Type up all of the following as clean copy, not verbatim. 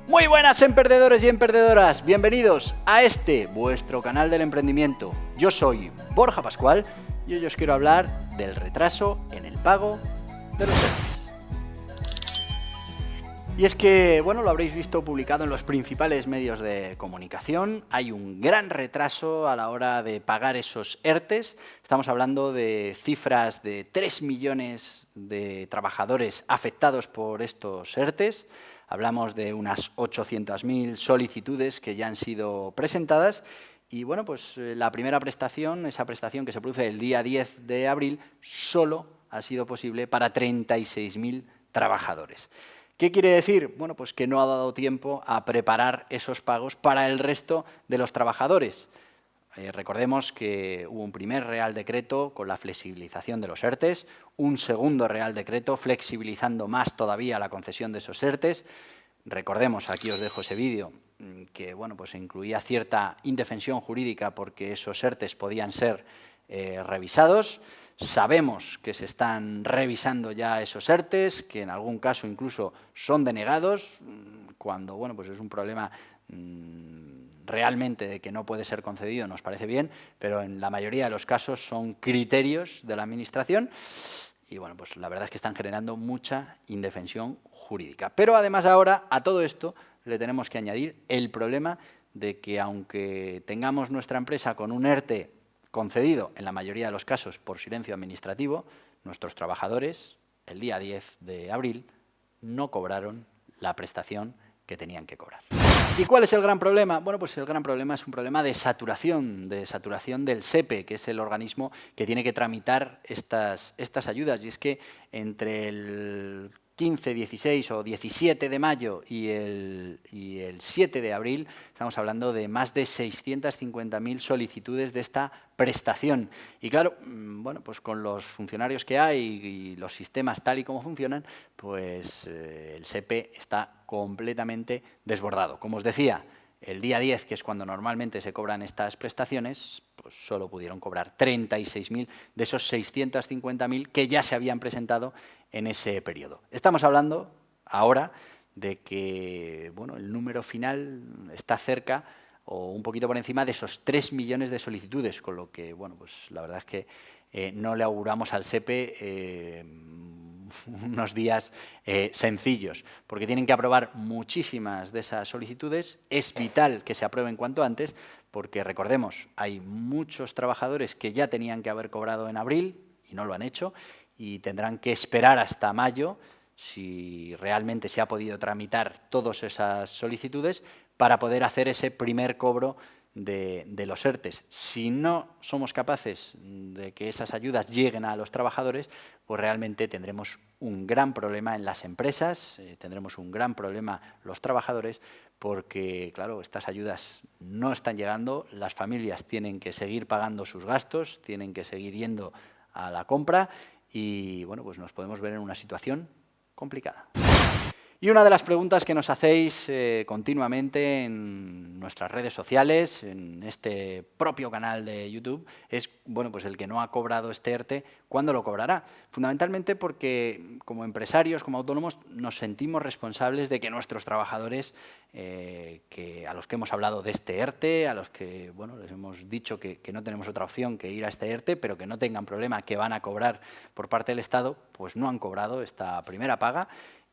Muy buenas emprendedores y emprendedoras, bienvenidos a este, vuestro canal del emprendimiento. Yo soy Borja Pascual y hoy os quiero hablar del retraso en el pago de los ERTEs. Y es que, bueno, lo habréis visto publicado en los principales medios de comunicación, hay un gran retraso a la hora de pagar esos ERTEs. Estamos hablando de cifras de 3 millones de trabajadores afectados por estos ERTEs. Hablamos de unas 800.000 solicitudes que ya han sido presentadas y, bueno, pues la primera prestación, esa prestación que se produce el día 10 de abril, solo ha sido posible para 36.000 trabajadores. ¿Qué quiere decir? Bueno, pues que no ha dado tiempo a preparar esos pagos para el resto de los trabajadores. Recordemos que hubo un primer Real Decreto con la flexibilización de los ERTEs, un segundo Real Decreto flexibilizando más todavía la concesión de esos ERTEs. Recordemos, aquí os dejo ese vídeo, que bueno, pues incluía cierta indefensión jurídica porque esos ERTEs podían ser revisados. Sabemos que se están revisando ya esos ERTEs, que en algún caso incluso son denegados, cuando bueno, pues es un problema realmente de que no puede ser concedido, nos parece bien, pero en la mayoría de los casos son criterios de la Administración y bueno, pues la verdad es que están generando mucha indefensión jurídica. Pero además ahora a todo esto le tenemos que añadir el problema de que aunque tengamos nuestra empresa con un ERTE concedido en la mayoría de los casos por silencio administrativo, nuestros trabajadores el día 10 de abril no cobraron la prestación que tenían que cobrar. ¿Y cuál es el gran problema? Bueno, pues el gran problema es un problema de saturación del SEPE, que es el organismo que tiene que tramitar estas ayudas. Y es que entre el 15, 16 o 17 de mayo y el 7 de abril estamos hablando de más de 650.000 solicitudes de esta prestación. Y claro, bueno, pues con los funcionarios que hay y los sistemas tal y como funcionan, pues el SEPE está completamente desbordado. Como os decía, el día 10, que es cuando normalmente se cobran estas prestaciones, pues solo pudieron cobrar 36.000 de esos 650.000 que ya se habían presentado en ese periodo. Estamos hablando ahora de que bueno, el número final está cerca o un poquito por encima de esos 3 millones de solicitudes, con lo que bueno, pues la verdad es que no le auguramos al SEPE unos días sencillos, porque tienen que aprobar muchísimas de esas solicitudes. Es vital que se aprueben cuanto antes, porque recordemos, hay muchos trabajadores que ya tenían que haber cobrado en abril y no lo han hecho, y tendrán que esperar hasta mayo, si realmente se ha podido tramitar todas esas solicitudes, para poder hacer ese primer cobro de los ERTEs. Si no somos capaces de que esas ayudas lleguen a los trabajadores, pues realmente tendremos un gran problema en las empresas, tendremos un gran problema los trabajadores, porque claro, estas ayudas no están llegando, las familias tienen que seguir pagando sus gastos, tienen que seguir yendo a la compra y bueno, pues nos podemos ver en una situación complicada. Y una de las preguntas que nos hacéis continuamente en nuestras redes sociales, en este propio canal de YouTube, es bueno, pues el que no ha cobrado este ERTE, ¿cuándo lo cobrará? Fundamentalmente porque como empresarios, como autónomos, nos sentimos responsables de que nuestros trabajadores, a los que hemos hablado de este ERTE, a los que bueno, les hemos dicho que no tenemos otra opción que ir a este ERTE, pero que no tengan problema, que van a cobrar por parte del Estado, pues no han cobrado esta primera paga.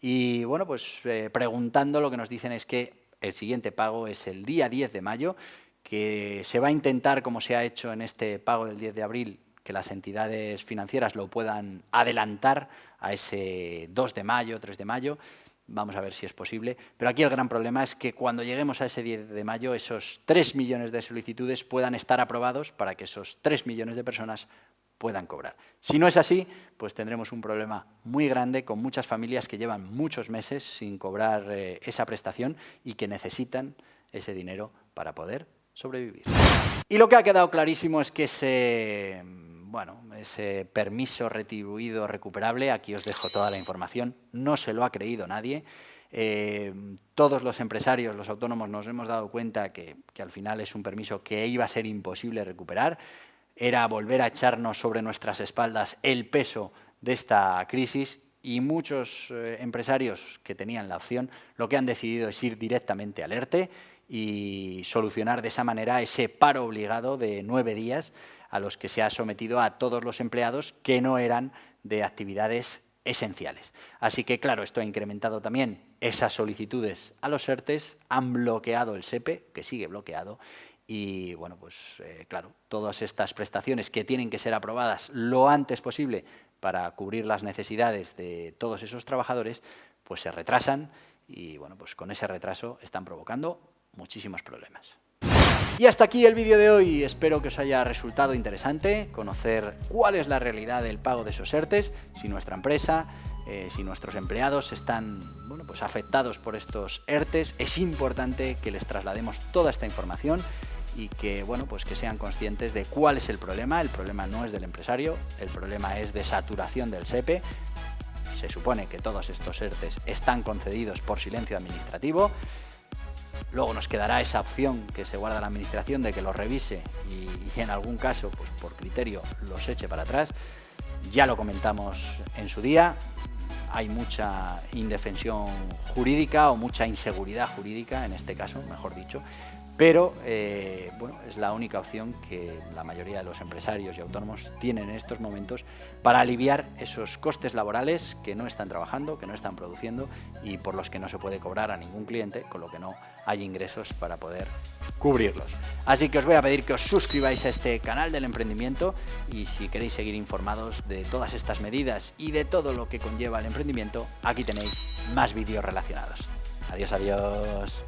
Y bueno, pues preguntando, lo que nos dicen es que el siguiente pago es el día 10 de mayo, que se va a intentar, como se ha hecho en este pago del 10 de abril, que las entidades financieras lo puedan adelantar a ese 2 de mayo, 3 de mayo. Vamos a ver si es posible. Pero aquí el gran problema es que cuando lleguemos a ese 10 de mayo, esos 3 millones de solicitudes puedan estar aprobados para que esos 3 millones de personas puedan cobrar. Si no es así, pues tendremos un problema muy grande con muchas familias que llevan muchos meses sin cobrar esa prestación y que necesitan ese dinero para poder sobrevivir. Y lo que ha quedado clarísimo es que ese permiso retribuido recuperable, aquí os dejo toda la información, no se lo ha creído nadie. Todos los empresarios, los autónomos, nos hemos dado cuenta que al final es un permiso que iba a ser imposible recuperar. Era volver a echarnos sobre nuestras espaldas el peso de esta crisis y muchos empresarios que tenían la opción lo que han decidido es ir directamente al ERTE y solucionar de esa manera ese paro obligado de 9 días a los que se ha sometido a todos los empleados que no eran de actividades esenciales. Así que, claro, esto ha incrementado también esas solicitudes a los ERTEs, han bloqueado el SEPE, que sigue bloqueado, y, bueno, pues, claro, todas estas prestaciones que tienen que ser aprobadas lo antes posible para cubrir las necesidades de todos esos trabajadores, pues se retrasan y, bueno, pues con ese retraso están provocando muchísimos problemas. Y hasta aquí el vídeo de hoy. Espero que os haya resultado interesante conocer cuál es la realidad del pago de esos ERTEs, si nuestra empresa, si nuestros empleados están, bueno, pues afectados por estos ERTEs. Es importante que les traslademos toda esta información y que, bueno, pues que sean conscientes de cuál es el problema. El problema no es del empresario, el problema es de saturación del SEPE. Se supone que todos estos ERTEs están concedidos por silencio administrativo. Luego nos quedará esa opción que se guarda la administración de que los revise y en algún caso, pues por criterio, los eche para atrás. Ya lo comentamos en su día, hay mucha indefensión jurídica o mucha inseguridad jurídica, en este caso, mejor dicho, pero bueno, es la única opción que la mayoría de los empresarios y autónomos tienen en estos momentos para aliviar esos costes laborales que no están trabajando, que no están produciendo y por los que no se puede cobrar a ningún cliente, con lo que no hay ingresos para poder cubrirlos. Así que os voy a pedir que os suscribáis a este canal del emprendimiento y si queréis seguir informados de todas estas medidas y de todo lo que conlleva el emprendimiento, aquí tenéis más vídeos relacionados. Adiós, adiós.